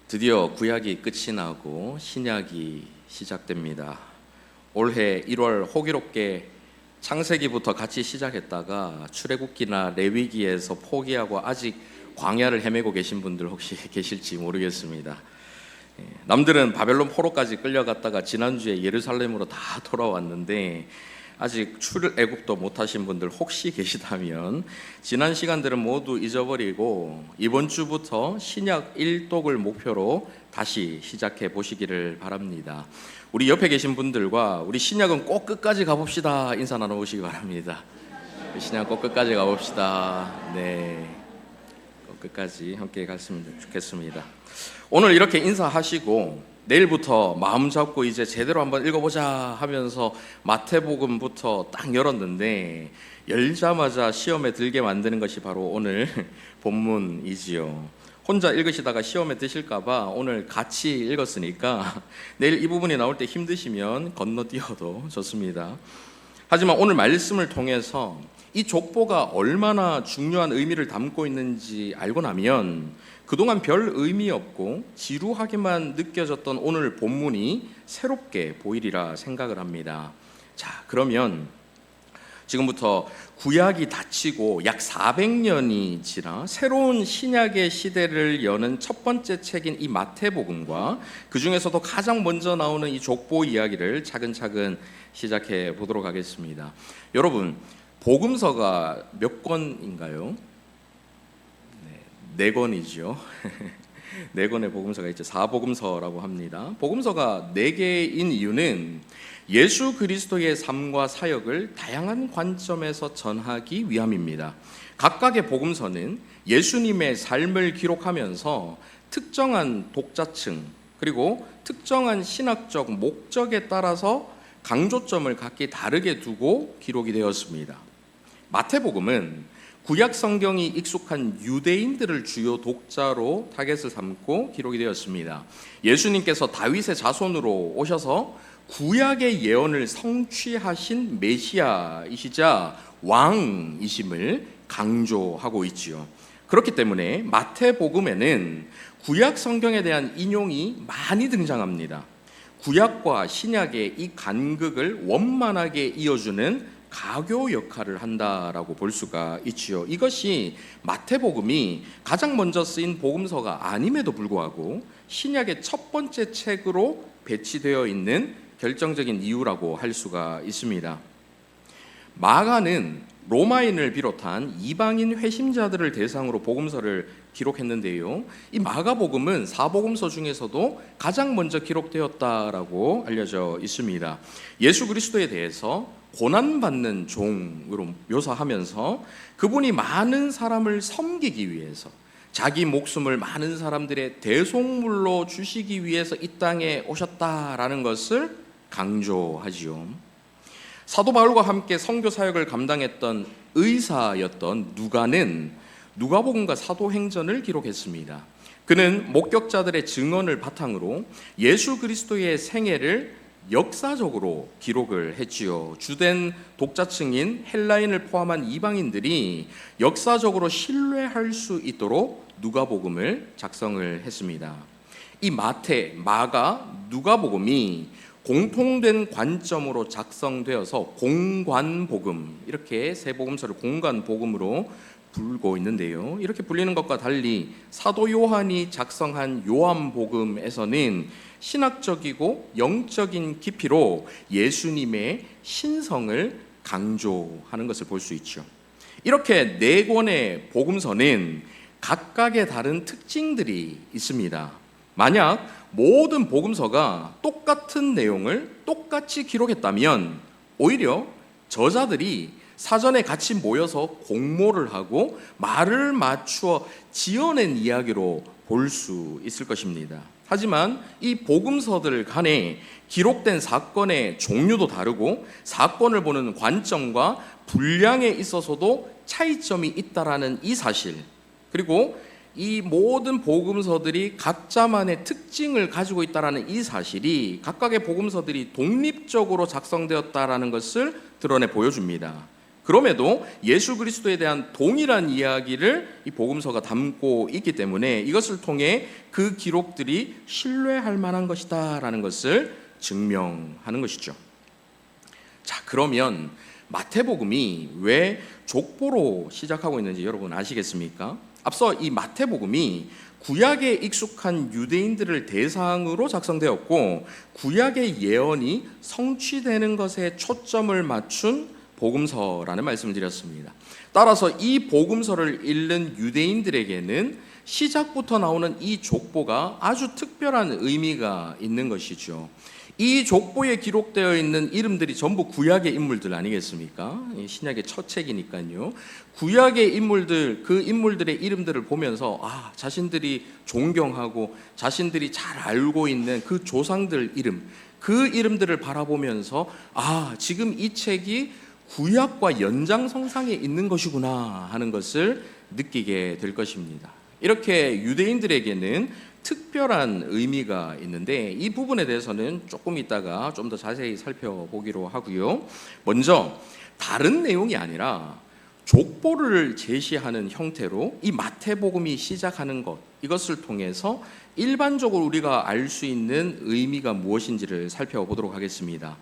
드디어 구약이 끝이 나고 신약이 시작됩니다. 올해 1월 호기롭게 창세기부터 같이 시작했다가 출애굽기나 레위기에서 포기하고 아직 광야를 헤매고 계신 분들 혹시 계실지 모르겠습니다. 남들은 바벨론 포로까지 끌려갔다가 지난주에 예루살렘으로 다 돌아왔는데 아직 출애굽도 못하신 분들 혹시 계시다면 지난 시간들은 모두 잊어버리고 이번 주부터 신약 1독을 목표로 다시 시작해 보시기를 바랍니다. 우리 옆에 계신 분들과 우리 신약은 꼭 끝까지 가봅시다 인사 나눠보시기 바랍니다. 신약 꼭 끝까지 가봅시다. 네, 꼭 끝까지 함께 갔으면 좋겠습니다. 오늘 이렇게 인사하시고 내일부터 마음 잡고 이제 제대로 한번 읽어보자 하면서 마태복음부터 딱 열었는데 열자마자 시험에 들게 만드는 것이 바로 오늘 본문이지요. 혼자 읽으시다가 시험에 드실까봐 오늘 같이 읽었으니까 내일 이 부분이 나올 때 힘드시면 건너뛰어도 좋습니다. 하지만 오늘 말씀을 통해서 이 족보가 얼마나 중요한 의미를 담고 있는지 알고 나면 그동안 별 의미 없고 지루하게만 느껴졌던 오늘 본문이 새롭게 보이리라 생각을 합니다. 자, 그러면 지금부터 구약이 닫히고 약 400년이 지나 새로운 신약의 시대를 여는 첫 번째 책인 이 마태복음과 그 중에서도 가장 먼저 나오는 이 족보 이야기를 차근차근 시작해 보도록 하겠습니다. 여러분, 복음서가 몇 권인가요? 네 권이죠. 네 권의 복음서가 있죠. 사복음서라고 합니다. 복음서가 4개인 이유는 예수 그리스도의 삶과 사역을 다양한 관점에서 전하기 위함입니다. 각각의 복음서는 예수님의 삶을 기록하면서 특정한 독자층 그리고 특정한 신학적 목적에 따라서 강조점을 각기 다르게 두고 기록이 되었습니다. 마태복음은 구약 성경이 익숙한 유대인들을 주요 독자로 타겟을 삼고 기록이 되었습니다. 예수님께서 다윗의 자손으로 오셔서 구약의 예언을 성취하신 메시아이시자 왕이심을 강조하고 있지요. 그렇기 때문에 마태복음에는 구약 성경에 대한 인용이 많이 등장합니다. 구약과 신약의 이 간극을 원만하게 이어주는 가교 역할을 한다라고 볼 수가 있지요. 이것이 마태복음이 가장 먼저 쓰인 복음서가 아님에도 불구하고 신약의 첫 번째 책으로 배치되어 있는 결정적인 이유라고 할 수가 있습니다. 마가는 로마인을 비롯한 이방인 회심자들을 대상으로 복음서를 기록했는데요. 이 마가복음은 사복음서 중에서도 가장 먼저 기록되었다라고 알려져 있습니다. 예수 그리스도에 대해서 고난받는 종으로 묘사하면서 그분이 많은 사람을 섬기기 위해서 자기 목숨을 많은 사람들의 대속물로 주시기 위해서 이 땅에 오셨다라는 것을 강조하지요. 사도 바울과 함께 선교 사역을 감당했던 의사였던 누가는 누가복음과 사도행전을 기록했습니다. 그는 목격자들의 증언을 바탕으로 예수 그리스도의 생애를 역사적으로 기록을 했지요. 주된 독자층인 헬라인을 포함한 이방인들이 역사적으로 신뢰할 수 있도록 누가복음을 작성을 했습니다. 이 마태, 마가, 누가복음이 공통된 관점으로 작성되어서 공관복음, 이렇게 세 복음서를 공관복음으로 불고 있는데요. 이렇게 불리는 것과 달리 사도 요한이 작성한 요한복음에서는 신학적이고 영적인 깊이로 예수님의 신성을 강조하는 것을 볼 수 있죠. 이렇게 4권의 복음서는 각각의 다른 특징들이 있습니다. 만약 모든 복음서가 똑같은 내용을 똑같이 기록했다면 오히려 저자들이 사전에 같이 모여서 공모를 하고 말을 맞추어 지어낸 이야기로 볼 수 있을 것입니다. 하지만 이 복음서들 간에 기록된 사건의 종류도 다르고 사건을 보는 관점과 분량에 있어서도 차이점이 있다라는 이 사실, 그리고 이 모든 복음서들이 각자만의 특징을 가지고 있다라는 이 사실이 각각의 복음서들이 독립적으로 작성되었다라는 것을 드러내 보여줍니다. 그럼에도 예수 그리스도에 대한 동일한 이야기를 이 복음서가 담고 있기 때문에 이것을 통해 그 기록들이 신뢰할 만한 것이다라는 것을 증명하는 것이죠. 자, 그러면 마태복음이 왜 족보로 시작하고 있는지 여러분 아시겠습니까? 앞서 이 마태복음이 구약에 익숙한 유대인들을 대상으로 작성되었고 구약의 예언이 성취되는 것에 초점을 맞춘 복음서라는 말씀을 드렸습니다. 따라서 이 복음서를 읽는 유대인들에게는 시작부터 나오는 이 족보가 아주 특별한 의미가 있는 것이죠. 이 족보에 기록되어 있는 이름들이 전부 구약의 인물들 아니겠습니까? 신약의 첫 책이니까요. 구약의 인물들, 그 인물들의 이름들을 보면서 자신들이 존경하고 자신들이 잘 알고 있는 그 조상들 이름, 그 이름들을 바라보면서 지금 이 책이 구약과 연장선상에 있는 것이구나 하는 것을 느끼게 될 것입니다. 이렇게 유대인들에게는 특별한 의미가 있는데 이 부분에 대해서는 조금 이따가 좀 더 자세히 살펴보기로 하고요. 먼저 다른 내용이 아니라 족보를 제시하는 형태로 이 마태복음이 시작하는 것, 이것을 통해서 일반적으로 우리가 알 수 있는 의미가 무엇인지를 살펴보도록 하겠습니다.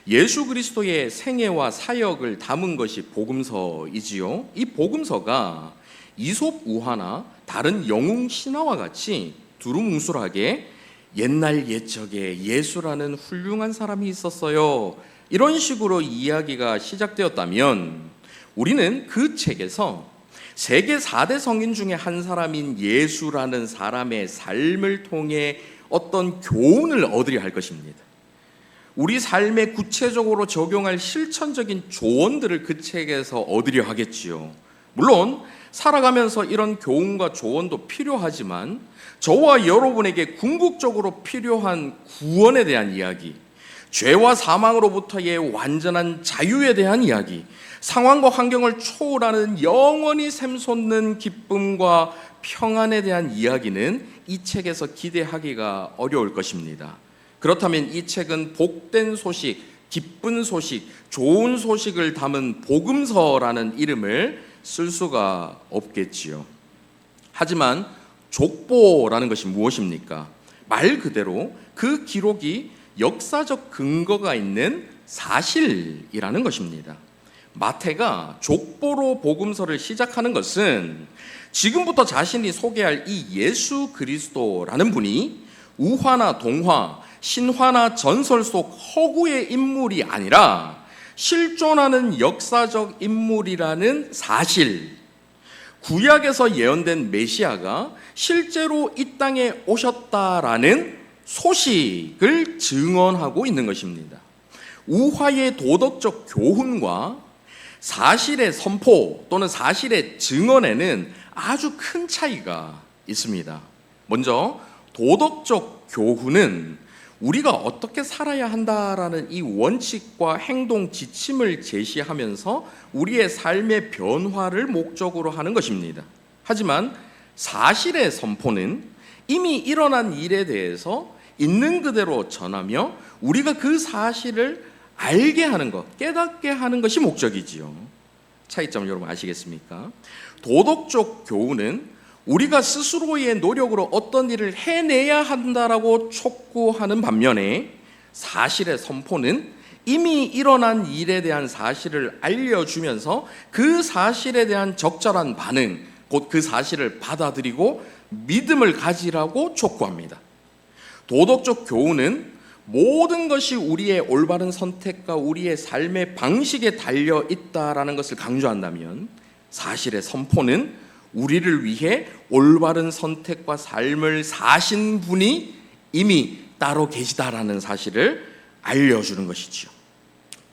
예수 그리스도의 생애와 사역을 담은 것이 복음서이지요. 이 복음서가 이솝 우화나 다른 영웅 신화와 같이 두루뭉술하게 옛날 옛적에 예수라는 훌륭한 사람이 있었어요, 이런 식으로 이야기가 시작되었다면 우리는 그 책에서 세계 4대 성인 중에 한 사람인 예수라는 사람의 삶을 통해 어떤 교훈을 얻으려 할 것입니다. 우리 삶에 구체적으로 적용할 실천적인 조언들을 그 책에서 얻으려 하겠지요. 물론 살아가면서 이런 교훈과 조언도 필요하지만 저와 여러분에게 궁극적으로 필요한 구원에 대한 이야기, 죄와 사망으로부터의 완전한 자유에 대한 이야기, 상황과 환경을 초월하는 영원히 샘솟는 기쁨과 평안에 대한 이야기는 이 책에서 기대하기가 어려울 것입니다. 그렇다면 이 책은 복된 소식, 기쁜 소식, 좋은 소식을 담은 복음서라는 이름을 쓸 수가 없겠지요. 하지만 족보라는 것이 무엇입니까? 말 그대로 그 기록이 역사적 근거가 있는 사실이라는 것입니다. 마태가 족보로 복음서를 시작하는 것은 지금부터 자신이 소개할 이 예수 그리스도라는 분이 우화나 동화, 신화나 전설 속 허구의 인물이 아니라 실존하는 역사적 인물이라는 사실, 구약에서 예언된 메시아가 실제로 이 땅에 오셨다라는 소식을 증언하고 있는 것입니다. 우화의 도덕적 교훈과 사실의 선포 또는 사실의 증언에는 아주 큰 차이가 있습니다. 먼저 도덕적 교훈은 우리가 어떻게 살아야 한다라는 이 원칙과 행동 지침을 제시하면서 우리의 삶의 변화를 목적으로 하는 것입니다. 하지만 사실의 선포는 이미 일어난 일에 대해서 있는 그대로 전하며 우리가 그 사실을 알게 하는 것, 깨닫게 하는 것이 목적이지요. 차이점을 여러분 아시겠습니까? 도덕적 교훈은 우리가 스스로의 노력으로 어떤 일을 해내야 한다라고 촉구하는 반면에 사실의 선포는 이미 일어난 일에 대한 사실을 알려주면서 그 사실에 대한 적절한 반응, 곧 그 사실을 받아들이고 믿음을 가지라고 촉구합니다. 도덕적 교훈은 모든 것이 우리의 올바른 선택과 우리의 삶의 방식에 달려 있다라는 것을 강조한다면 사실의 선포는 우리를 위해 올바른 선택과 삶을 사신 분이 이미 따로 계시다라는 사실을 알려주는 것이지요.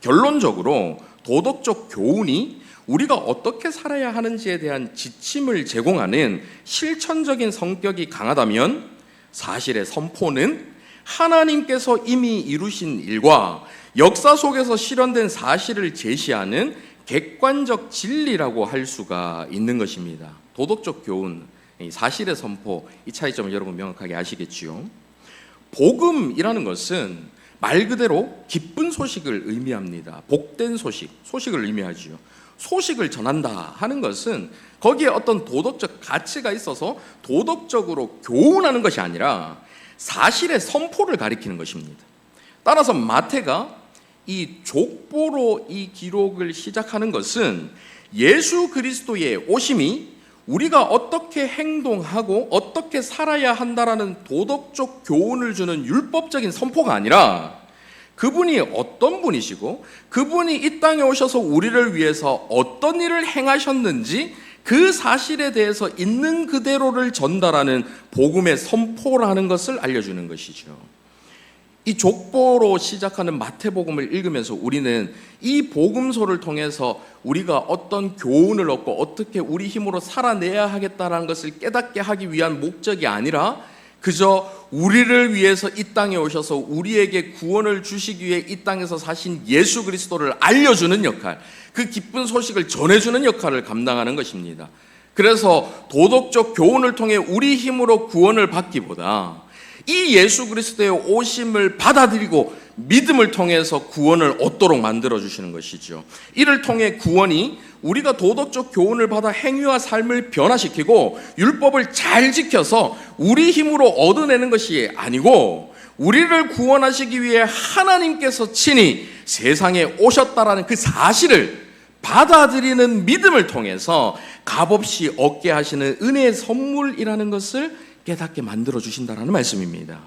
결론적으로 도덕적 교훈이 우리가 어떻게 살아야 하는지에 대한 지침을 제공하는 실천적인 성격이 강하다면 사실의 선포는 하나님께서 이미 이루신 일과 역사 속에서 실현된 사실을 제시하는 객관적 진리라고 할 수가 있는 것입니다. 도덕적 교훈, 사실의 선포, 이 차이점을 여러분 명확하게 아시겠지요. 복음이라는 것은 말 그대로 기쁜 소식을 의미합니다. 복된 소식, 소식을 의미하지요. 소식을 전한다 하는 것은 거기에 어떤 도덕적 가치가 있어서 도덕적으로 교훈하는 것이 아니라 사실의 선포를 가리키는 것입니다. 따라서 마태가 이 족보로 이 기록을 시작하는 것은 예수 그리스도의 오심이 우리가 어떻게 행동하고 어떻게 살아야 한다라는 도덕적 교훈을 주는 율법적인 선포가 아니라 그분이 어떤 분이시고 그분이 이 땅에 오셔서 우리를 위해서 어떤 일을 행하셨는지 그 사실에 대해서 있는 그대로를 전달하는 복음의 선포라는 것을 알려주는 것이죠. 이 족보로 시작하는 마태복음을 읽으면서 우리는 이 복음서를 통해서 우리가 어떤 교훈을 얻고 어떻게 우리 힘으로 살아내야 하겠다는 것을 깨닫게 하기 위한 목적이 아니라 그저 우리를 위해서 이 땅에 오셔서 우리에게 구원을 주시기 위해 이 땅에서 사신 예수 그리스도를 알려주는 역할, 그 기쁜 소식을 전해주는 역할을 감당하는 것입니다. 그래서 도덕적 교훈을 통해 우리 힘으로 구원을 받기보다 이 예수 그리스도의 오심을 받아들이고 믿음을 통해서 구원을 얻도록 만들어주시는 것이죠. 이를 통해 구원이 우리가 도덕적 교훈을 받아 행위와 삶을 변화시키고 율법을 잘 지켜서 우리 힘으로 얻어내는 것이 아니고 우리를 구원하시기 위해 하나님께서 친히 세상에 오셨다라는 그 사실을 받아들이는 믿음을 통해서 값없이 얻게 하시는 은혜의 선물이라는 것을 깨닫게 만들어주신다는 말씀입니다.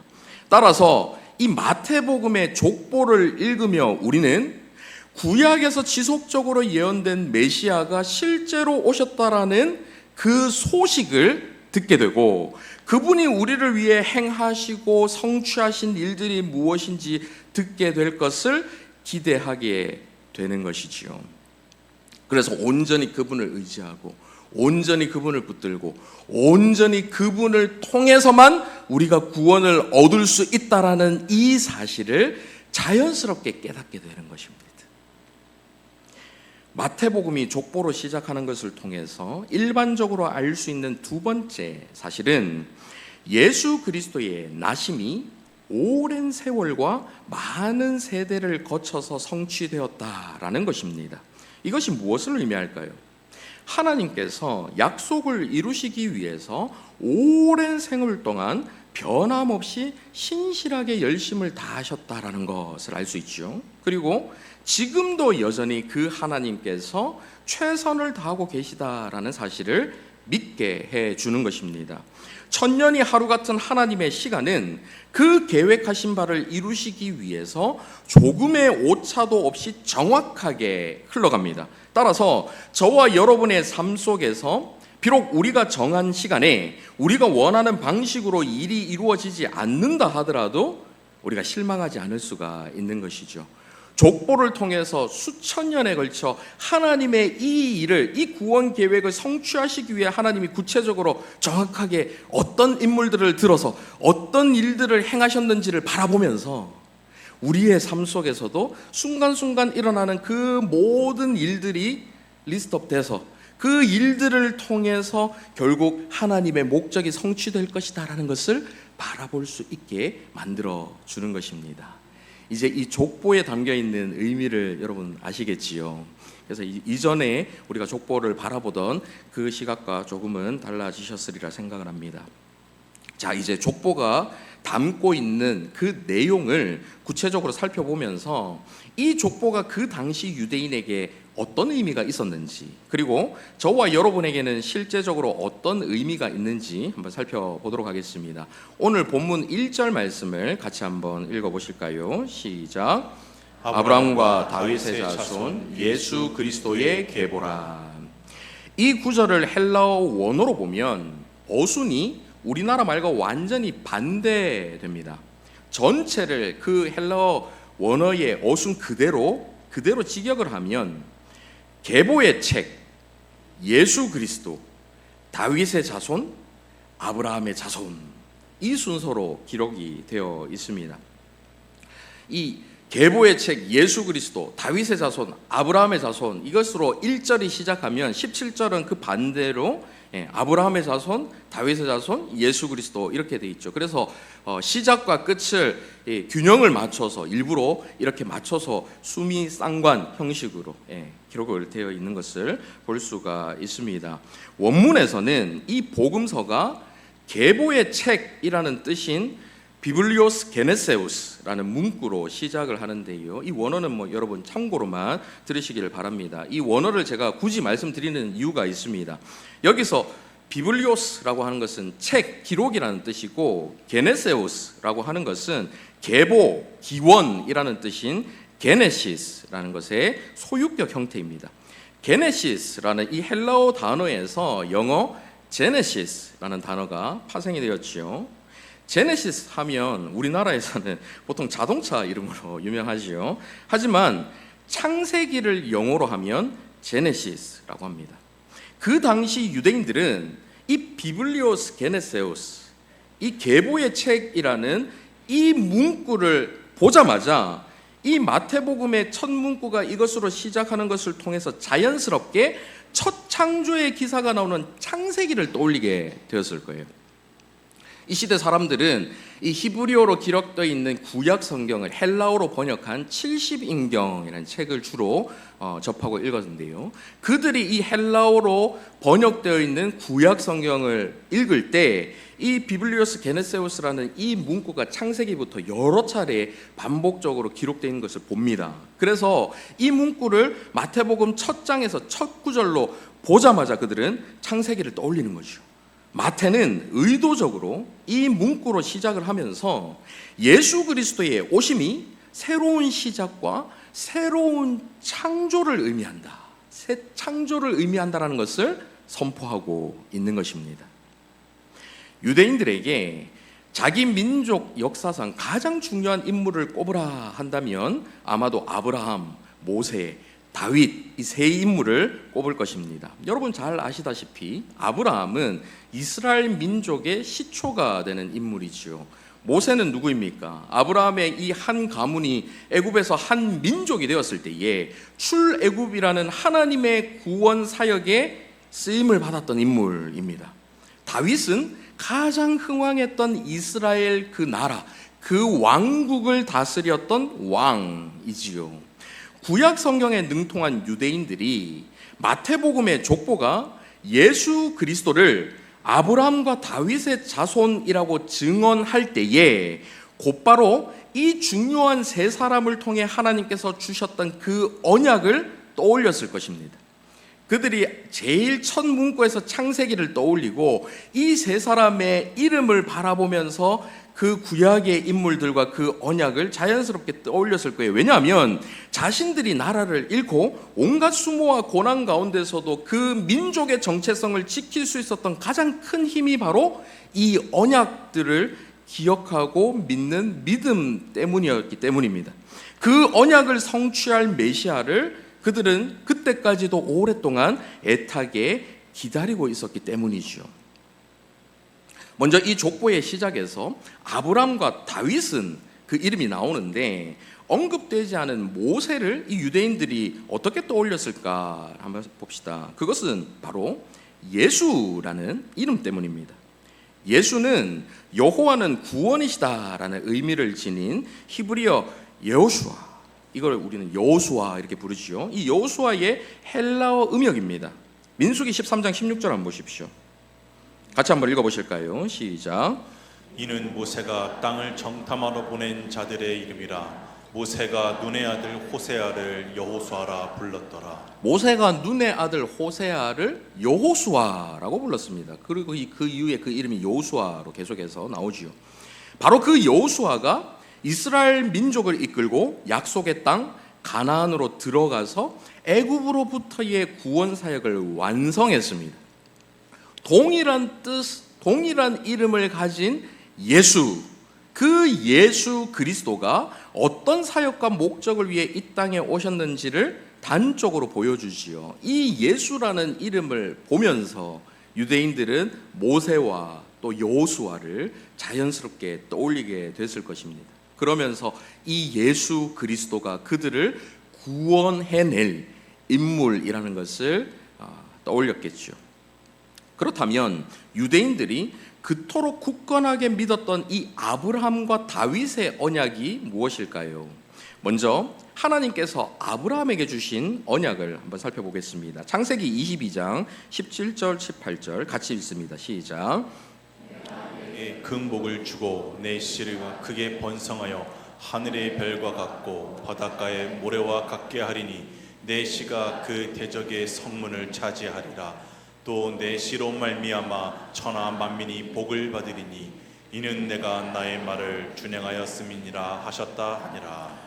따라서 이 마태복음의 족보를 읽으며 우리는 구약에서 지속적으로 예언된 메시아가 실제로 오셨다라는 그 소식을 듣게 되고 그분이 우리를 위해 행하시고 성취하신 일들이 무엇인지 듣게 될 것을 기대하게 되는 것이지요. 그래서 온전히 그분을 의지하고 온전히 그분을 붙들고 온전히 그분을 통해서만 우리가 구원을 얻을 수 있다라는 이 사실을 자연스럽게 깨닫게 되는 것입니다. 마태복음이 족보로 시작하는 것을 통해서 일반적으로 알 수 있는 두 번째 사실은 예수 그리스도의 나심이 오랜 세월과 많은 세대를 거쳐서 성취되었다라는 것입니다. 이것이 무엇을 의미할까요? 하나님께서 약속을 이루시기 위해서 오랜 생을 동안 변함없이 신실하게 열심을 다하셨다라는 것을 알 수 있죠. 그리고 지금도 여전히 그 하나님께서 최선을 다하고 계시다라는 사실을 믿게 해주는 것입니다. 천년이 하루 같은 하나님의 시간은 그 계획하신 바를 이루시기 위해서 조금의 오차도 없이 정확하게 흘러갑니다. 따라서 저와 여러분의 삶 속에서 비록 우리가 정한 시간에 우리가 원하는 방식으로 일이 이루어지지 않는다 하더라도 우리가 실망하지 않을 수가 있는 것이죠. 족보를 통해서 수천 년에 걸쳐 하나님의 이 일을, 이 구원 계획을 성취하시기 위해 하나님이 구체적으로 정확하게 어떤 인물들을 들어서 어떤 일들을 행하셨는지를 바라보면서 우리의 삶 속에서도 순간순간 일어나는 그 모든 일들이 리스트업 돼서 그 일들을 통해서 결국 하나님의 목적이 성취될 것이다라는 것을 바라볼 수 있게 만들어주는 것입니다. 이제 이 족보에 담겨있는 의미를 여러분 아시겠지요. 그래서 이전에 우리가 족보를 바라보던 그 시각과 조금은 달라지셨으리라 생각을 합니다. 자, 이제 족보가 담고 있는 그 내용을 구체적으로 살펴보면서 이 족보가 그 당시 유대인에게 어떤 의미가 있었는지, 그리고 저와 여러분에게는 실제적으로 어떤 의미가 있는지 한번 살펴보도록 하겠습니다. 오늘 본문 1절 말씀을 같이 한번 읽어보실까요? 시작. 아브라함과 다윗의 자손 예수 그리스도의 계보라. 이 구절을 헬라어 원어로 보면 어순이 우리나라 말과 완전히 반대됩니다. 전체를 그 헬라어 원어의 어순 그대로 직역을 하면 계보의 책, 예수 그리스도, 다윗의 자손, 아브라함의 자손, 이 순서로 기록이 되어 있습니다. 이 계보의 책, 예수 그리스도, 다윗의 자손, 아브라함의 자손, 이것으로 1절이 시작하면 17절은 그 반대로 아브라함의 자손, 다윗의 자손, 예수 그리스도 이렇게 돼 있죠. 그래서 시작과 끝을 균형을 맞춰서 일부러 이렇게 맞춰서 수미상관 형식으로 기록을 되어 있는 것을 볼 수가 있습니다. 원문에서는 이 복음서가 계보의 책이라는 뜻인 비블리오스 게네세우스라는 문구로 시작을 하는데요. 이 원어는 여러분 참고로만 들으시기를 바랍니다. 이 원어를 제가 굳이 말씀드리는 이유가 있습니다. 여기서 비블리오스라고 하는 것은 책, 기록이라는 뜻이고 게네세우스라고 하는 것은 계보, 기원이라는 뜻인 게네시스라는 것의 소유격 형태입니다. 게네시스라는 이 헬라어 단어에서 영어 제네시스라는 단어가 파생이 되었지요. 제네시스 하면 우리나라에서는 보통 자동차 이름으로 유명하지요. 하지만 창세기를 영어로 하면 제네시스라고 합니다. 그 당시 유대인들은 이 비블리오스 게네세우스, 이 계보의 책이라는 이 문구를 보자마자 이 마태복음의 첫 문구가 이것으로 시작하는 것을 통해서 자연스럽게 첫 창조의 기사가 나오는 창세기를 떠올리게 되었을 거예요. 이 시대 사람들은 이 히브리어로 기록되어 있는 구약 성경을 헬라어로 번역한 70인경이라는 책을 주로 접하고 읽었는데요. 그들이 이 헬라어로 번역되어 있는 구약 성경을 읽을 때 이 비블리오스 게네세우스라는 이 문구가 창세기부터 여러 차례 반복적으로 기록되어 있는 것을 봅니다. 그래서 이 문구를 마태복음 첫 장에서 첫 구절로 보자마자 그들은 창세기를 떠올리는 거죠. 마태는 의도적으로 이 문구로 시작을 하면서 예수 그리스도의 오심이 새로운 시작과 새로운 창조를 의미한다. 새 창조를 의미한다라는 것을 선포하고 있는 것입니다. 유대인들에게 자기 민족 역사상 가장 중요한 인물을 꼽으라 한다면 아마도 아브라함, 모세, 다윗 이 세 인물을 꼽을 것입니다. 여러분 잘 아시다시피 아브라함은 이스라엘 민족의 시초가 되는 인물이지요. 모세는 누구입니까? 아브라함의 이 한 가문이 애굽에서 한 민족이 되었을 때에 출애굽이라는 하나님의 구원 사역에 쓰임을 받았던 인물입니다. 다윗은 가장 흥왕했던 이스라엘 그 나라, 그 왕국을 다스렸던 왕이지요. 구약 성경에 능통한 유대인들이 마태복음의 족보가 예수 그리스도를 아브라함과 다윗의 자손이라고 증언할 때에 곧바로 이 중요한 세 사람을 통해 하나님께서 주셨던 그 언약을 떠올렸을 것입니다. 그들이 제일 첫 문구에서 창세기를 떠올리고 이 세 사람의 이름을 바라보면서 그 구약의 인물들과 그 언약을 자연스럽게 떠올렸을 거예요. 왜냐하면 자신들이 나라를 잃고 온갖 수모와 고난 가운데서도 그 민족의 정체성을 지킬 수 있었던 가장 큰 힘이 바로 이 언약들을 기억하고 믿는 믿음 때문이었기 때문입니다. 그 언약을 성취할 메시아를 그들은 그때까지도 오랫동안 애타게 기다리고 있었기 때문이죠. 먼저 이 족보의 시작에서 아브람과 다윗은 그 이름이 나오는데 언급되지 않은 모세를 이 유대인들이 어떻게 떠올렸을까 한번 봅시다. 그것은 바로 예수라는 이름 때문입니다. 예수는 여호와는 구원이시다라는 의미를 지닌 히브리어 여호수아, 이걸 우리는 여호수아 이렇게 부르지요. 이 여호수아의 헬라어 음역입니다. 민수기 13장 16절 한번 보십시오. 같이 한번 읽어보실까요? 시작. 이는 모세가 땅을 정탐하러 보낸 자들의 이름이라. 모세가 눈의 아들 호세아를 여호수아라 불렀더라. 모세가 눈의 아들 호세아를 여호수아라고 불렀습니다. 그리고 그 이후에 그 이름이 여호수아로 계속해서 나오지요. 바로 그 여호수아가 이스라엘 민족을 이끌고 약속의 땅 가나안으로 들어가서 애굽으로부터의 구원 사역을 완성했습니다. 동일한 뜻, 동일한 이름을 가진 예수, 그 예수 그리스도가 어떤 사역과 목적을 위해 이 땅에 오셨는지를 단적으로 보여주지요. 이 예수라는 이름을 보면서 유대인들은 모세와 또 여호수아를 자연스럽게 떠올리게 됐을 것입니다. 그러면서 이 예수 그리스도가 그들을 구원해낼 인물이라는 것을 떠올렸겠죠. 그렇다면 유대인들이 그토록 굳건하게 믿었던 이 아브라함과 다윗의 언약이 무엇일까요? 먼저 하나님께서 아브라함에게 주신 언약을 한번 살펴보겠습니다. 창세기 22장 17절 18절 같이 읽습니다. 시작. 내 금복을 주고 내 씨를 크게 번성하여 하늘의 별과 같고 바닷가의 모래와 같게 하리니 내 씨가 그 대적의 성문을 차지하리라. 또 내 씨로 말미암아 천하 만민이 복을 받으리니 이는 내가 나의 말을 준행하였음이니라 하셨다 하니라.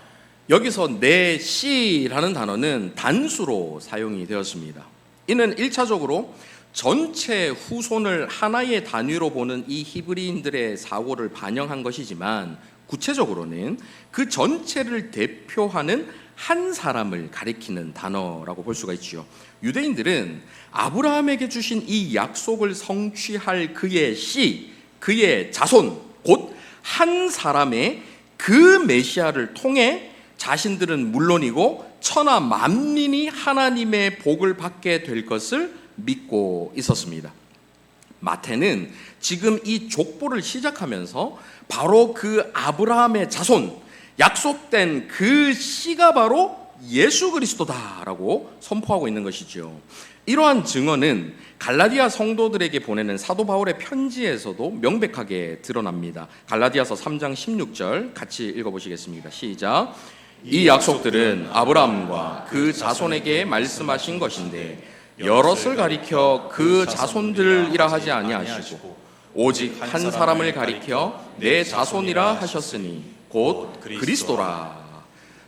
여기서 내 씨라는 단어는 단수로 사용이 되었습니다. 이는 1차적으로 전체 후손을 하나의 단위로 보는 이 히브리인들의 사고를 반영한 것이지만 구체적으로는 그 전체를 대표하는 한 사람을 가리키는 단어라고 볼 수가 있지요. 유대인들은 아브라함에게 주신 이 약속을 성취할 그의 씨, 그의 자손, 곧 한 사람의 그 메시아를 통해 자신들은 물론이고 천하 만민이 하나님의 복을 받게 될 것을 믿고 있었습니다. 마태는 지금 이 족보를 시작하면서 바로 그 아브라함의 자손, 약속된 그 씨가 바로 예수 그리스도다라고 선포하고 있는 것이죠. 이러한 증언은 갈라디아 성도들에게 보내는 사도 바울의 편지에서도 명백하게 드러납니다. 갈라디아서 3장 16절 같이 읽어보시겠습니다. 시작. 이 약속들은 아브라함과 그 자손에게 말씀하신 것인데 여럿을 가리켜 그 자손들이라 하지 아니하시고 오직 한 사람을 가리켜 내 자손이라 하셨으니 곧 그리스도라.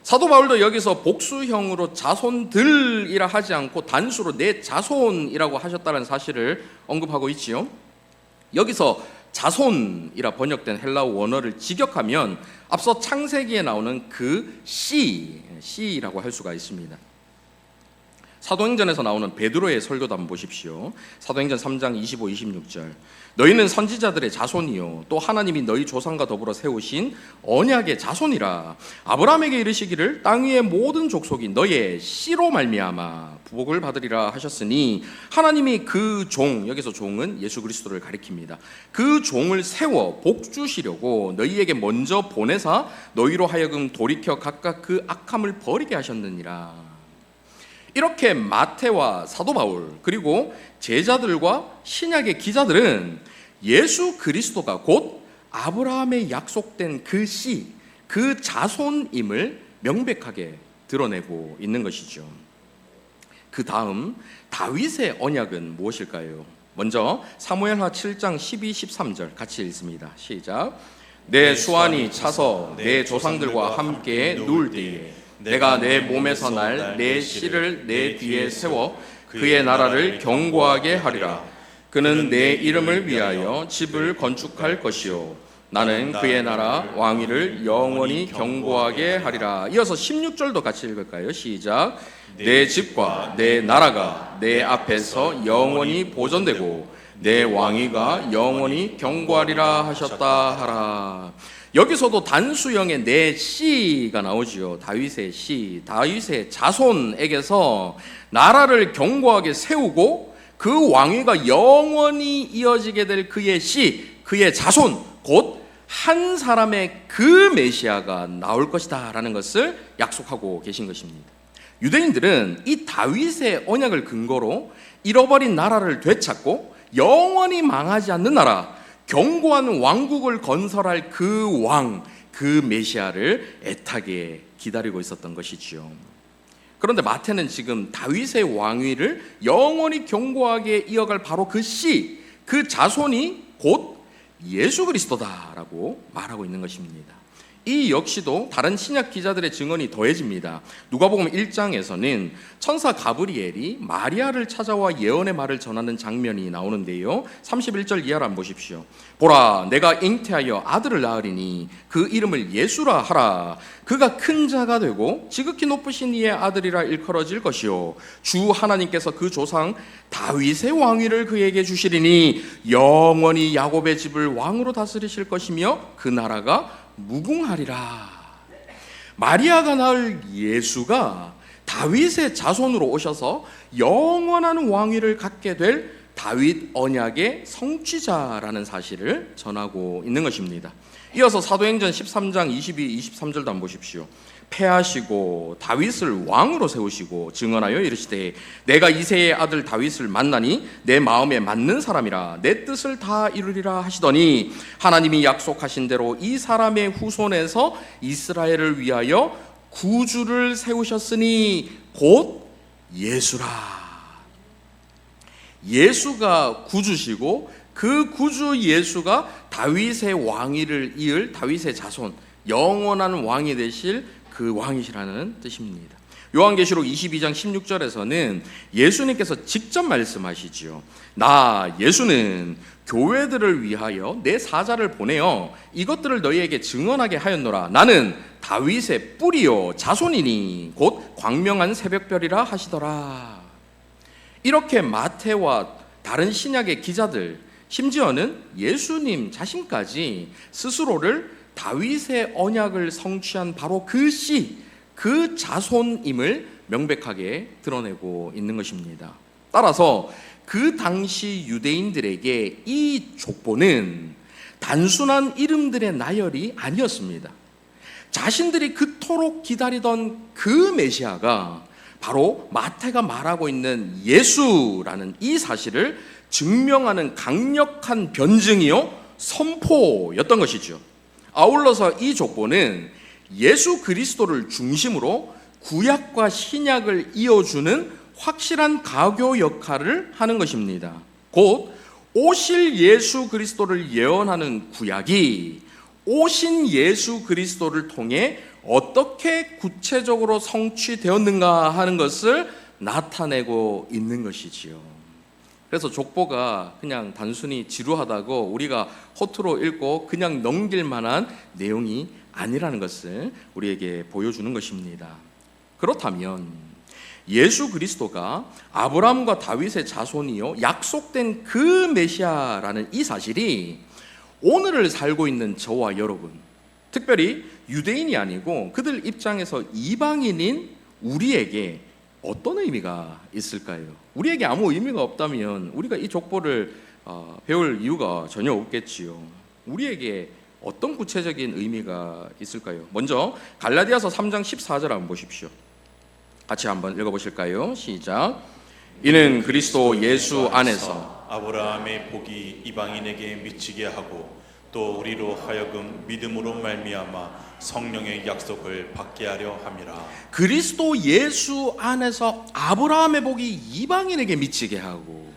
사도 바울도 여기서 복수형으로 자손들이라 하지 않고 단수로 내 자손이라고 하셨다는 사실을 언급하고 있지요. 여기서 자손이라 번역된 헬라어 원어를 직역하면 앞서 창세기에 나오는 그 씨라고 할 수가 있습니다. 사도행전에서 나오는 베드로의 설교도 한번 보십시오. 사도행전 3장 25, 26절. 너희는 선지자들의 자손이요 또 하나님이 너희 조상과 더불어 세우신 언약의 자손이라. 아브라함에게 이르시기를 땅 위의 모든 족속이 너의 씨로 말미암아 복을 받으리라 하셨으니 하나님이 그 종, 여기서 종은 예수 그리스도를 가리킵니다. 그 종을 세워 복 주시려고 너희에게 먼저 보내사 너희로 하여금 돌이켜 각각 그 악함을 버리게 하셨느니라. 이렇게 마태와 사도 바울 그리고 제자들과 신약의 기자들은 예수 그리스도가 곧 아브라함의 약속된 그 씨, 그 자손임을 명백하게 드러내고 있는 것이죠. 그 다음 다윗의 언약은 무엇일까요? 먼저 사무엘하 7장 12, 13절 같이 읽습니다. 시작. 내 수완이 차서 내 조상들과 함께 누울 때에 내가 내 몸에서 날 내 씨를 내 뒤에 세워 그의 나라를 견고하게 하리라. 그는 내 이름을 위하여 집을 건축할 것이요 나는 그의 나라 왕위를 영원히 견고하게 하리라. 이어서 16절도 같이 읽을까요? 시작. 내 집과 내 나라가 내 앞에서 영원히 보존되고 내 왕위가 영원히 견고하리라 하셨다 하라. 여기서도 단수형의 내 씨가 나오지요. 다윗의 씨, 다윗의 자손에게서 나라를 견고하게 세우고 그 왕위가 영원히 이어지게 될 그의 씨, 그의 자손, 곧 한 사람의 그 메시아가 나올 것이다 라는 것을 약속하고 계신 것입니다. 유대인들은 이 다윗의 언약을 근거로 잃어버린 나라를 되찾고 영원히 망하지 않는 나라, 견고한 왕국을 건설할 그 왕, 그 메시아를 애타게 기다리고 있었던 것이지요. 그런데 마태는 지금 다윗의 왕위를 영원히 견고하게 이어갈 바로 그 씨, 그 자손이 곧 예수 그리스도다라고 말하고 있는 것입니다. 이 역시도 다른 신약 기자들의 증언이 더해집니다. 누가복음 1장에서는 천사 가브리엘이 마리아를 찾아와 예언의 말을 전하는 장면이 나오는데요. 31절 이하를 한번 보십시오. 보라, 내가 잉태하여 아들을 낳으리니 그 이름을 예수라 하라. 그가 큰 자가 되고 지극히 높으신 이의 아들이라 일컬어질 것이요 주 하나님께서 그 조상 다윗의 왕위를 그에게 주시리니 영원히 야곱의 집을 왕으로 다스리실 것이며 그 나라가 무궁하리라. 마리아가 낳을 예수가 다윗의 자손으로 오셔서 영원한 왕위를 갖게 될 다윗 언약의 성취자라는 사실을 전하고 있는 것입니다. 이어서 사도행전 13장 22, 23절도 한번 보십시오. 패하시고 다윗을 왕으로 세우시고 증언하여 이르시되 내가 이새의 아들 다윗을 만나니 내 마음에 맞는 사람이라 내 뜻을 다 이루리라 하시더니 하나님이 약속하신 대로 이 사람의 후손에서 이스라엘을 위하여 구주를 세우셨으니 곧 예수라. 예수가 구주시고 그 구주 예수가 다윗의 왕위를 이을 다윗의 자손, 영원한 왕이 되실 그 왕이시라는 뜻입니다. 요한계시록 22장 16절에서는 예수님께서 직접 말씀하시지요. 나 예수는 교회들을 위하여 내 사자를 보내어 이것들을 너희에게 증언하게 하였노라. 나는 다윗의 뿌리요 자손이니 곧 광명한 새벽별이라 하시더라. 이렇게 마태와 다른 신약의 기자들, 심지어는 예수님 자신까지 스스로를 다윗의 언약을 성취한 바로 그 씨, 그 자손임을 명백하게 드러내고 있는 것입니다. 따라서 그 당시 유대인들에게 이 족보는 단순한 이름들의 나열이 아니었습니다. 자신들이 그토록 기다리던 그 메시아가 바로 마태가 말하고 있는 예수라는 이 사실을 증명하는 강력한 변증이요 선포였던 것이죠. 아울러서 이 족보는 예수 그리스도를 중심으로 구약과 신약을 이어주는 확실한 가교 역할을 하는 것입니다. 곧 오실 예수 그리스도를 예언하는 구약이 오신 예수 그리스도를 통해 어떻게 구체적으로 성취되었는가 하는 것을 나타내고 있는 것이지요. 그래서 족보가 그냥 단순히 지루하다고 우리가 허투루 읽고 그냥 넘길 만한 내용이 아니라는 것을 우리에게 보여주는 것입니다. 그렇다면 예수 그리스도가 아브라함과 다윗의 자손이요 약속된 그 메시아라는 이 사실이 오늘을 살고 있는 저와 여러분, 특별히 유대인이 아니고 그들 입장에서 이방인인 우리에게 어떤 의미가 있을까요? 우리에게 아무 의미가 없다면 우리가 이 족보를 배울 이유가 전혀 없겠지요. 우리에게 어떤 구체적인 의미가 있을까요? 먼저 갈라디아서 3장 14절 한번 보십시오. 같이 한번 읽어보실까요? 시작. 이는 그리스도 예수 안에서 아브라함의 복이 이방인에게 미치게 하고 또 우리로 하여금 믿음으로 말미암아 성령의 약속을 받게 하려 함이라. 그리스도 예수 안에서 아브라함의 복이 이방인에게 미치게 하고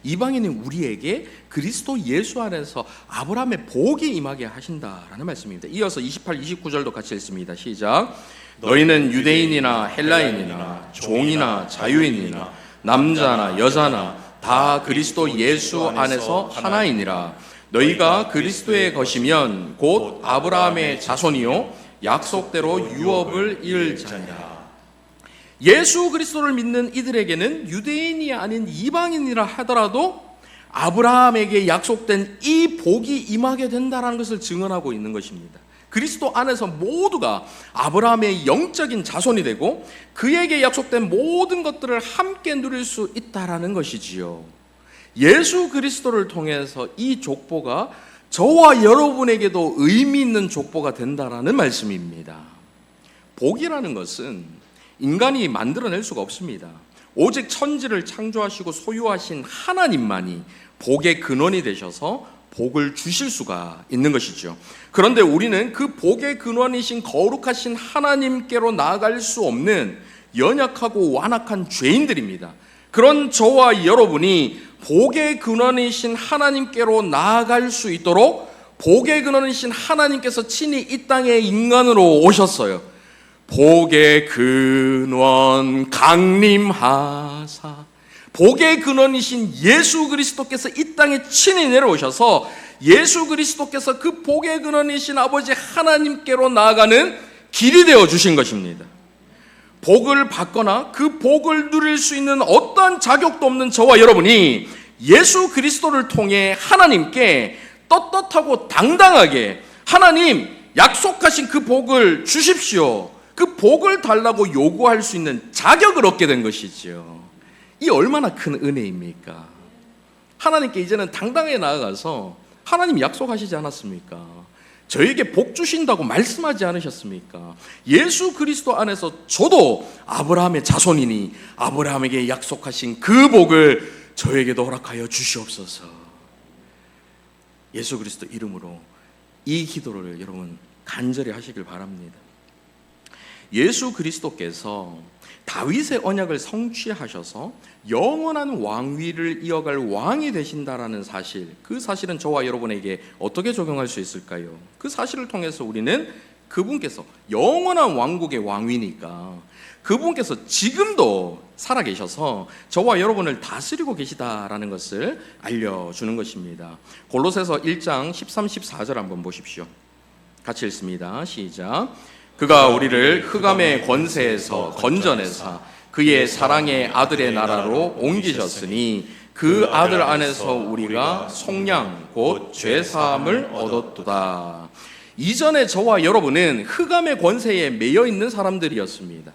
이방인인 우리에게 그리스도 예수 안에서 아브라함의 복이 임하게 하신다라는 말씀입니다. 이어서 28, 29절도 같이 읽습니다. 시작. 너희는 유대인이나 헬라인이나 종이나 자유인이나 남자나 여자나 다 그리스도 예수 안에서 하나이니라. 너희가 그리스도의 것이면 곧 아브라함의 자손이요 약속대로 유업을 이을 자니라. 예수 그리스도를 믿는 이들에게는 유대인이 아닌 이방인이라 하더라도 아브라함에게 약속된 이 복이 임하게 된다는 것을 증언하고 있는 것입니다. 그리스도 안에서 모두가 아브라함의 영적인 자손이 되고 그에게 약속된 모든 것들을 함께 누릴 수 있다라는 것이지요. 예수 그리스도를 통해서 이 족보가 저와 여러분에게도 의미 있는 족보가 된다라는 말씀입니다. 복이라는 것은 인간이 만들어낼 수가 없습니다. 오직 천지를 창조하시고 소유하신 하나님만이 복의 근원이 되셔서 복을 주실 수가 있는 것이죠. 그런데 우리는 그 복의 근원이신 거룩하신 하나님께로 나아갈 수 없는 연약하고 완악한 죄인들입니다. 그런 저와 여러분이 복의 근원이신 하나님께로 나아갈 수 있도록 복의 근원이신 하나님께서 친히 이 땅에 인간으로 오셨어요. 복의 근원 강림하사, 복의 근원이신 예수 그리스도께서 이 땅에 친히 내려오셔서 예수 그리스도께서 그 복의 근원이신 아버지 하나님께로 나아가는 길이 되어 주신 것입니다. 복을 받거나 그 복을 누릴 수 있는 어떠한 자격도 없는 저와 여러분이 예수 그리스도를 통해 하나님께 떳떳하고 당당하게 하나님 약속하신 그 복을 주십시오, 그 복을 달라고 요구할 수 있는 자격을 얻게 된 것이지요. 이 얼마나 큰 은혜입니까? 하나님께 이제는 당당하게 나아가서 하나님 약속하시지 않았습니까? 저에게 복 주신다고 말씀하지 않으셨습니까? 예수 그리스도 안에서 저도 아브라함의 자손이니 아브라함에게 약속하신 그 복을 저에게도 허락하여 주시옵소서. 예수 그리스도 이름으로 이 기도를 여러분 간절히 하시길 바랍니다. 예수 그리스도께서 다윗의 언약을 성취하셔서 영원한 왕위를 이어갈 왕이 되신다라는 사실, 그 사실은 저와 여러분에게 어떻게 적용할 수 있을까요? 그 사실을 통해서 우리는 그분께서 영원한 왕국의 왕위니까 그분께서 지금도 살아계셔서 저와 여러분을 다스리고 계시다라는 것을 알려주는 것입니다. 골로새서 1장 13, 14절 한번 보십시오. 같이 읽습니다. 시작. 그가 우리를 흑암의 권세에서 건져내사 그의 사랑의 아들의 나라로 옮기셨으니 그 아들 안에서 우리가 속량 곧 죄사함을 얻었도다. 이전에 저와 여러분은 흑암의 권세에 매여 있는 사람들이었습니다.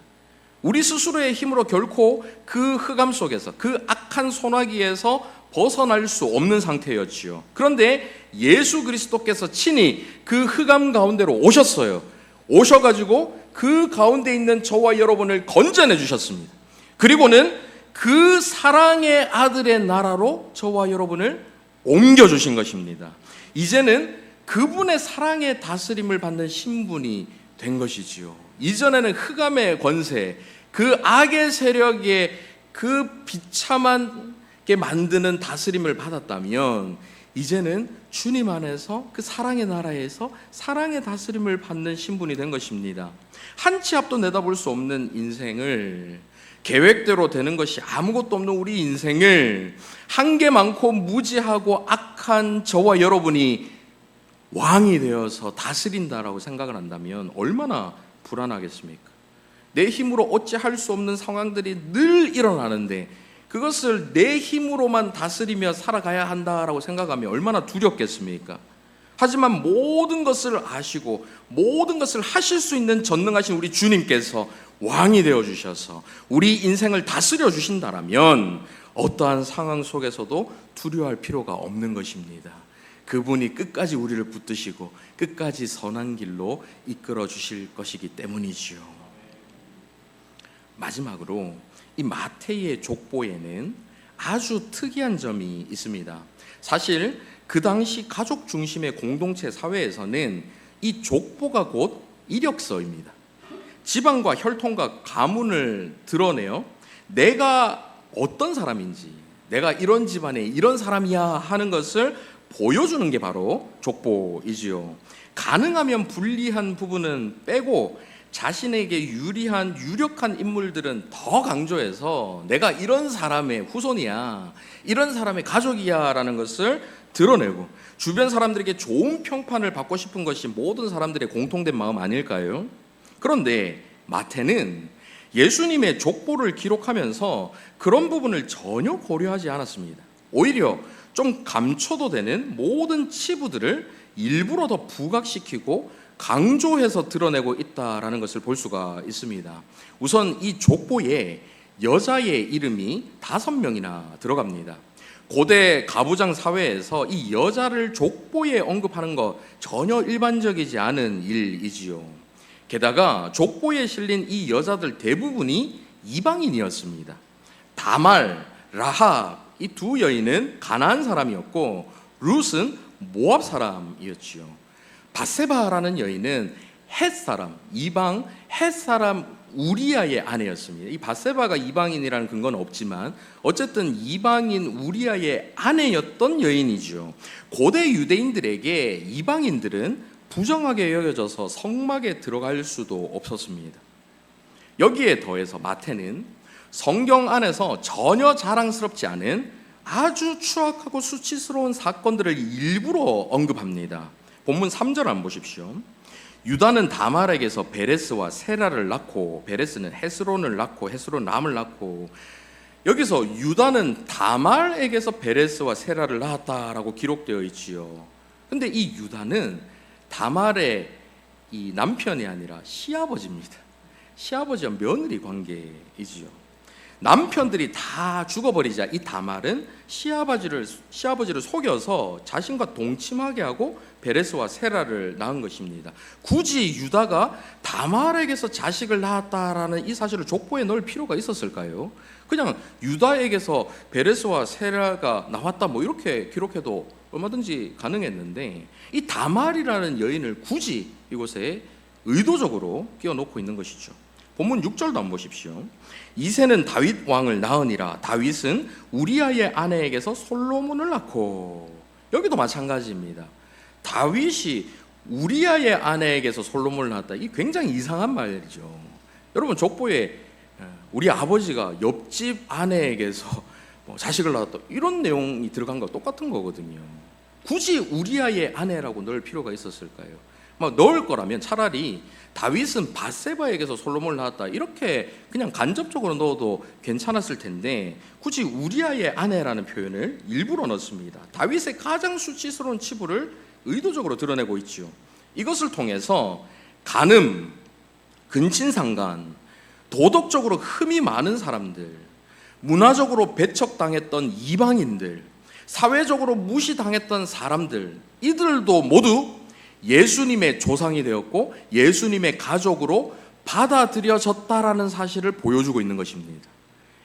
우리 스스로의 힘으로 결코 그 흑암 속에서, 그 악한 소나기에서 벗어날 수 없는 상태였지요. 그런데 예수 그리스도께서 친히 그 흑암 가운데로 오셨어요. 오셔가지고 그 가운데 있는 저와 여러분을 건져내 주셨습니다. 그리고는 그 사랑의 아들의 나라로 저와 여러분을 옮겨주신 것입니다. 이제는 그분의 사랑의 다스림을 받는 신분이 된 것이지요. 이전에는 흑암의 권세, 그 악의 세력의 그 비참하게 만드는 다스림을 받았다면 이제는 주님 안에서 그 사랑의 나라에서 사랑의 다스림을 받는 신분이 된 것입니다. 한 치 앞도 내다볼 수 없는 인생을, 계획대로 되는 것이 아무것도 없는 우리 인생을 한계 많고 무지하고 악한 저와 여러분이 왕이 되어서 다스린다라고 생각을 한다면 얼마나 불안하겠습니까? 내 힘으로 어찌할 수 없는 상황들이 늘 일어나는데 그것을 내 힘으로만 다스리며 살아가야 한다라고 생각하면 얼마나 두렵겠습니까? 하지만 모든 것을 아시고 모든 것을 하실 수 있는 전능하신 우리 주님께서 왕이 되어주셔서 우리 인생을 다스려 주신다라면 어떠한 상황 속에서도 두려워할 필요가 없는 것입니다. 그분이 끝까지 우리를 붙드시고 끝까지 선한 길로 이끌어 주실 것이기 때문이지요. 마지막으로 이 마태의 족보에는 아주 특이한 점이 있습니다. 사실 그 당시 가족 중심의 공동체 사회에서는 이 족보가 곧 이력서입니다. 지방과 혈통과 가문을 드러내어 내가 어떤 사람인지, 내가 이런 집안의 이런 사람이야 하는 것을 보여주는 게 바로 족보이지요. 가능하면 불리한 부분은 빼고 자신에게 유리한 유력한 인물들은 더 강조해서 내가 이런 사람의 후손이야, 이런 사람의 가족이야 라는 것을 드러내고 주변 사람들에게 좋은 평판을 받고 싶은 것이 모든 사람들의 공통된 마음 아닐까요? 그런데 마태는 예수님의 족보를 기록하면서 그런 부분을 전혀 고려하지 않았습니다. 오히려 좀 감춰도 되는 모든 치부들을 일부러 더 부각시키고 강조해서 드러내고 있다라는 것을 볼 수가 있습니다. 우선 이 족보에 여자의 이름이 5명이나 들어갑니다. 고대 가부장 사회에서 이 여자를 족보에 언급하는 것 전혀 일반적이지 않은 일이지요. 게다가 족보에 실린 이 여자들 대부분이 이방인이었습니다. 다말, 라합 이 두 여인은 가나안 사람이었고 룻은 모압 사람이었지요. 바세바라는 여인은 헷 사람, 이방 헷 사람 우리아의 아내였습니다. 이 바세바가 이방인이라는 근거는 없지만 어쨌든 이방인 우리아의 아내였던 여인이죠. 고대 유대인들에게 이방인들은 부정하게 여겨져서 성막에 들어갈 수도 없었습니다. 여기에 더해서 마태는 성경 안에서 전혀 자랑스럽지 않은 아주 추악하고 수치스러운 사건들을 일부러 언급합니다. 본문 3절 한번 보십시오. 유다는 다말에게서 베레스와 세라를 낳고 베레스는 헤스론을 낳고 헤스론 람을 낳고, 여기서 유다는 다말에게서 베레스와 세라를 낳았다라고 기록되어 있지요. 근데 이 유다는 다말의 이 남편이 아니라 시아버지입니다. 시아버지와 며느리 관계이지요. 남편들이 다 죽어버리자 이 다말은 시아버지를 속여서 자신과 동침하게 하고 베레스와 세라를 낳은 것입니다. 굳이 유다가 다말에게서 자식을 낳았다라는 이 사실을 족보에 넣을 필요가 있었을까요? 그냥 유다에게서 베레스와 세라가 나왔다 뭐 이렇게 기록해도 얼마든지 가능했는데 이 다말이라는 여인을 굳이 이곳에 의도적으로 끼워놓고 있는 것이죠. 본문 6절도 한번 보십시오. 이새는 다윗 왕을 낳으니라. 다윗은 우리아의 아내에게서 솔로몬을 낳고. 여기도 마찬가지입니다. 다윗이 우리아의 아내에게서 솔로몬을 낳았다. 이 굉장히 이상한 말이죠. 여러분 족보에 우리 아버지가 옆집 아내에게서 자식을 낳았다 이런 내용이 들어간 거 똑같은 거거든요. 굳이 우리아의 아내라고 넣을 필요가 있었을까요? 막 넣을 거라면 차라리 다윗은 밧세바에게서 솔로몬을 낳았다 이렇게 그냥 간접적으로 넣어도 괜찮았을 텐데 굳이 우리아의 아내라는 표현을 일부러 넣습니다. 다윗의 가장 수치스러운 치부를 의도적으로 드러내고 있죠. 이것을 통해서 간음, 근친상간, 도덕적으로 흠이 많은 사람들, 문화적으로 배척당했던 이방인들, 사회적으로 무시당했던 사람들, 이들도 모두 예수님의 조상이 되었고 예수님의 가족으로 받아들여졌다라는 사실을 보여주고 있는 것입니다.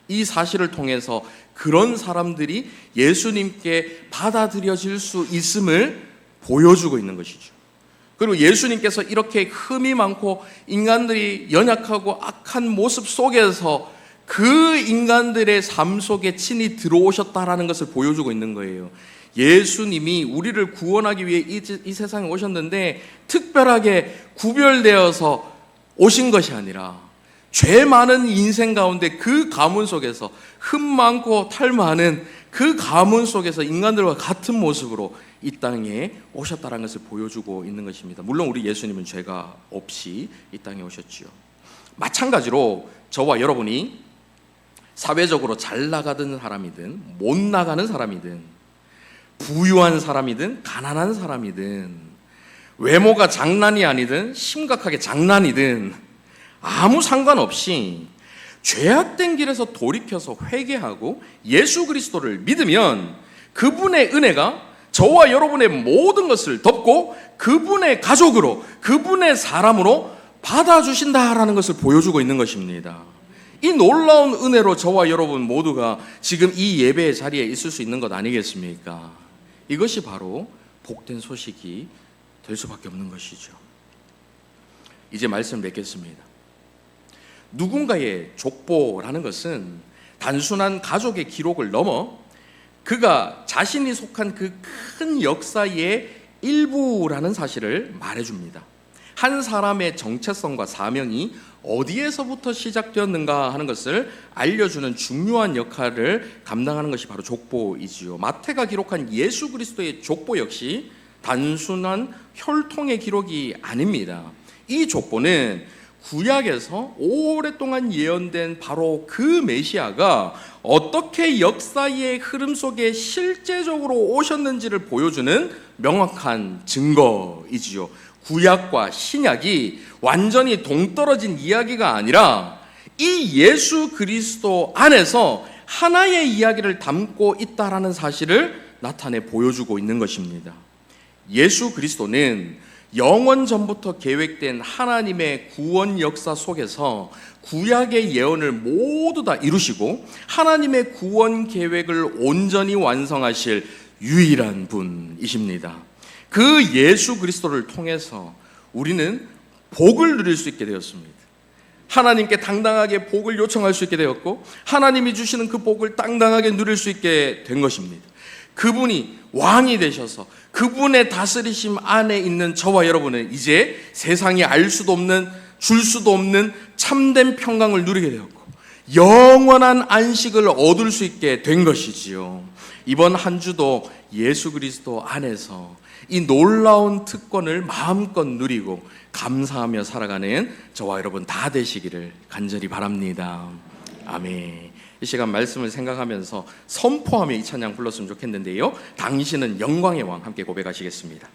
이 사실을 통해서 그런 사람들이 예수님께 받아들여질 수 있음을 보여주고 있는 것이죠. 그리고 예수님께서 이렇게 흠이 많고 인간들이 연약하고 악한 모습 속에서 그 인간들의 삶 속에 친히 들어오셨다라는 것을 보여주고 있는 거예요. 예수님이 우리를 구원하기 위해 이 세상에 오셨는데 특별하게 구별되어서 오신 것이 아니라 죄 많은 인생 가운데 그 가문 속에서 흠 많고 탈 많은 그 가문 속에서 인간들과 같은 모습으로 이 땅에 오셨다는 것을 보여주고 있는 것입니다. 물론 우리 예수님은 죄가 없이 이 땅에 오셨지요. 마찬가지로 저와 여러분이 사회적으로 잘 나가던 사람이든 못 나가는 사람이든 부유한 사람이든 가난한 사람이든 외모가 장난이 아니든 심각하게 장난이든 아무 상관없이 죄악된 길에서 돌이켜서 회개하고 예수 그리스도를 믿으면 그분의 은혜가 저와 여러분의 모든 것을 덮고 그분의 가족으로 그분의 사람으로 받아주신다라는 것을 보여주고 있는 것입니다. 이 놀라운 은혜로 저와 여러분 모두가 지금 이 예배의 자리에 있을 수 있는 것 아니겠습니까? 이것이 바로 복된 소식이 될 수밖에 없는 것이죠. 이제 말씀 맺겠습니다. 누군가의 족보라는 것은 단순한 가족의 기록을 넘어 그가 자신이 속한 그 큰 역사의 일부라는 사실을 말해줍니다. 한 사람의 정체성과 사명이 어디에서부터 시작되었는가 하는 것을 알려주는 중요한 역할을 감당하는 것이 바로 족보이지요. 마태가 기록한 예수 그리스도의 족보 역시 단순한 혈통의 기록이 아닙니다. 이 족보는 구약에서 오랫동안 예언된 바로 그 메시아가 어떻게 역사의 흐름 속에 실제적으로 오셨는지를 보여주는 명확한 증거이지요. 구약과 신약이 완전히 동떨어진 이야기가 아니라 이 예수 그리스도 안에서 하나의 이야기를 담고 있다라는 사실을 나타내 보여주고 있는 것입니다. 예수 그리스도는 영원 전부터 계획된 하나님의 구원 역사 속에서 구약의 예언을 모두 다 이루시고 하나님의 구원 계획을 온전히 완성하실 유일한 분이십니다. 그 예수 그리스도를 통해서 우리는 복을 누릴 수 있게 되었습니다. 하나님께 당당하게 복을 요청할 수 있게 되었고 하나님이 주시는 그 복을 당당하게 누릴 수 있게 된 것입니다. 그분이 왕이 되셔서 그분의 다스리심 안에 있는 저와 여러분은 이제 세상이 알 수도 없는 줄 수도 없는 참된 평강을 누리게 되었고 영원한 안식을 얻을 수 있게 된 것이지요. 이번 한 주도 예수 그리스도 안에서 이 놀라운 특권을 마음껏 누리고 감사하며 살아가는 저와 여러분 다 되시기를 간절히 바랍니다. 아멘. 이 시간 말씀을 생각하면서 선포하며 이 찬양 불렀으면 좋겠는데요. 당신은 영광의 왕 함께 고백하시겠습니다.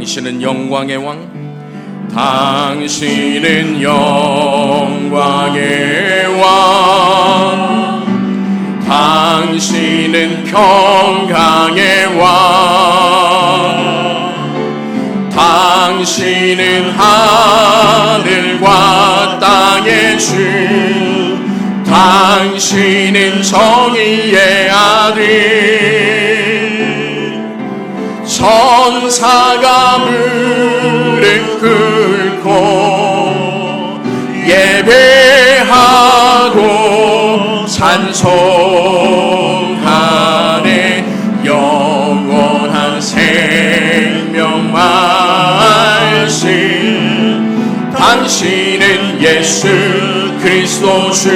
당신은 영광의 왕, 당신은 영광의 왕, 당신은 평강의 왕, 당신은 하늘과 땅의 주, 당신은 정의의 아들. 천사가 무릎 꿇고 예배하고 찬송하네. 영원한 생명 말씀, 당신은 예수 그리스도 주.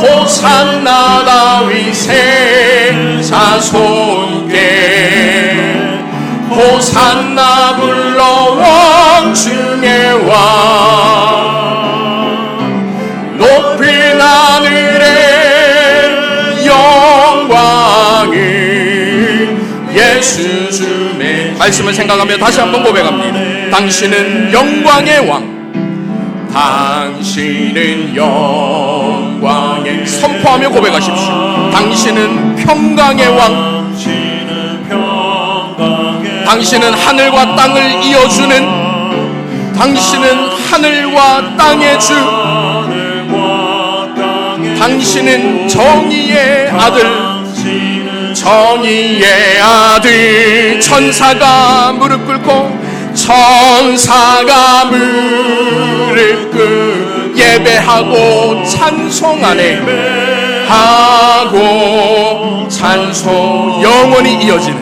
호산나 다윗의 자손께, 호산나 불러 왕 중의 왕. 높은 하늘의 영광을 예수 주의. 말씀을 생각하며 다시 한번 고백합니다. 당신은 영광의 왕, 당신은 영광의, 선포하며 고백하십시오. 당신은 평강의 왕, 당신은 하늘과 땅을 이어주는, 당신은 하늘과 땅의 주, 당신은 정의의 아들, 정의의 아들. 천사가 무릎 꿇고, 천사가 무릎 꿇고 예배하고 찬송하네. 하고 찬송, 영원히 이어지는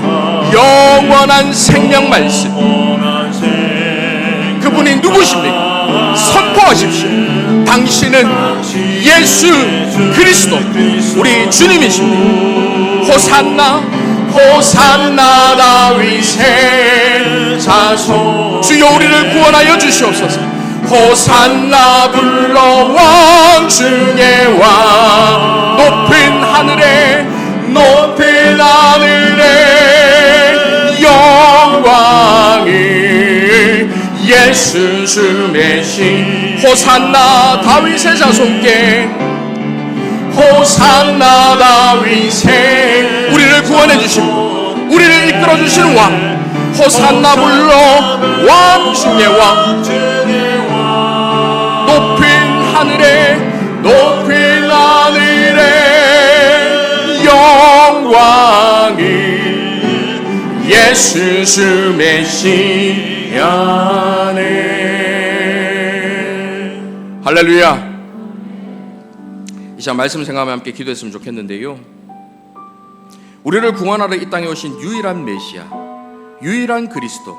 영원한 생명 말씀. 그분이 누구십니까? 선포하십시오. 당신은 예수 그리스도 우리 주님이십니다. 호산나, 호산나 다윗의 자손. 주여 우리를 구원하여 주시옵소서. 호산나 불러 왕 중의 왕. 높은 하늘에, 높은 하늘에 영광을 예수 주 메신. 호산나 다윗의 자손께, 호산나 다윗의, 우리를 구원해 주시고 우리를 이끌어 주시는 왕. 호산나 불러 왕 중의 왕. 높은 하늘에, 높은 하늘에 영광을 예수 주 메시아네. 할렐루야. 이 시간 말씀 생각하며 함께 기도했으면 좋겠는데요, 우리를 구원하러 이 땅에 오신 유일한 메시아, 유일한 그리스도,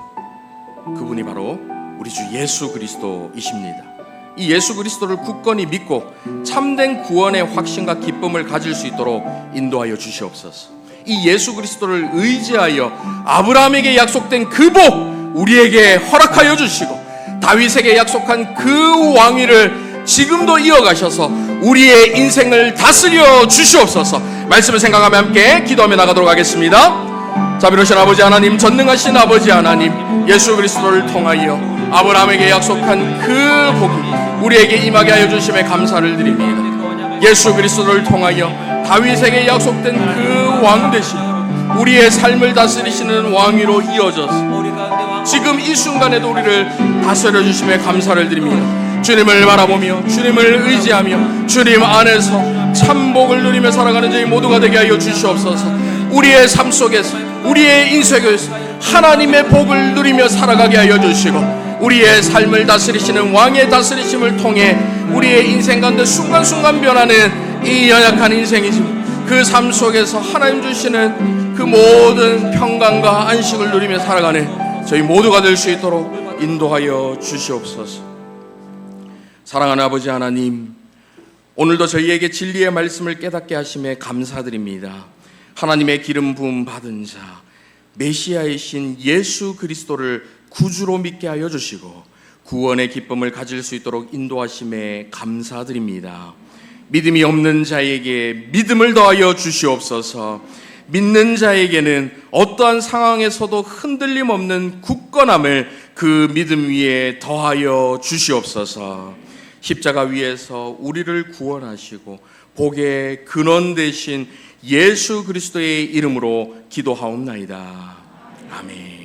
그분이 바로 우리 주 예수 그리스도이십니다. 이 예수 그리스도를 굳건히 믿고 참된 구원의 확신과 기쁨을 가질 수 있도록 인도하여 주시옵소서. 이 예수 그리스도를 의지하여 아브라함에게 약속된 그 복 우리에게 허락하여 주시고, 다윗에게 약속한 그 왕위를 지금도 이어가셔서 우리의 인생을 다스려 주시옵소서. 말씀을 생각하며 함께 기도하며 나가도록 하겠습니다. 자비로우신 아버지 하나님, 전능하신 아버지 하나님, 예수 그리스도를 통하여 아브라함에게 약속한 그 복이 우리에게 임하게 하여 주심에 감사를 드립니다. 예수 그리스도를 통하여 다윗에게 약속된 그 왕 되신 우리의 삶을 다스리시는 왕위로 이어져서 지금 이 순간에도 우리를 다스려 주심에 감사를 드립니다. 주님을 바라보며 주님을 의지하며 주님 안에서 참복을 누리며 살아가는 저희 모두가 되게 하여 주시옵소서. 우리의 삶 속에서, 우리의 인생에서 하나님의 복을 누리며 살아가게 하여 주시고, 우리의 삶을 다스리시는 왕의 다스리심을 통해 우리의 인생 가운데 순간순간 변하는 이 연약한 인생이지만 그 삶 속에서 하나님 주시는 그 모든 평강과 안식을 누리며 살아가는 저희 모두가 될 수 있도록 인도하여 주시옵소서. 사랑하는 아버지 하나님, 오늘도 저희에게 진리의 말씀을 깨닫게 하심에 감사드립니다. 하나님의 기름 부음 받은 자 메시아이신 예수 그리스도를 구주로 믿게 하여 주시고 구원의 기쁨을 가질 수 있도록 인도하심에 감사드립니다. 믿음이 없는 자에게 믿음을 더하여 주시옵소서. 믿는 자에게는 어떠한 상황에서도 흔들림 없는 굳건함을 그 믿음 위에 더하여 주시옵소서. 십자가 위에서 우리를 구원하시고 복의 근원 되신 예수 그리스도의 이름으로 기도하옵나이다. 아멘.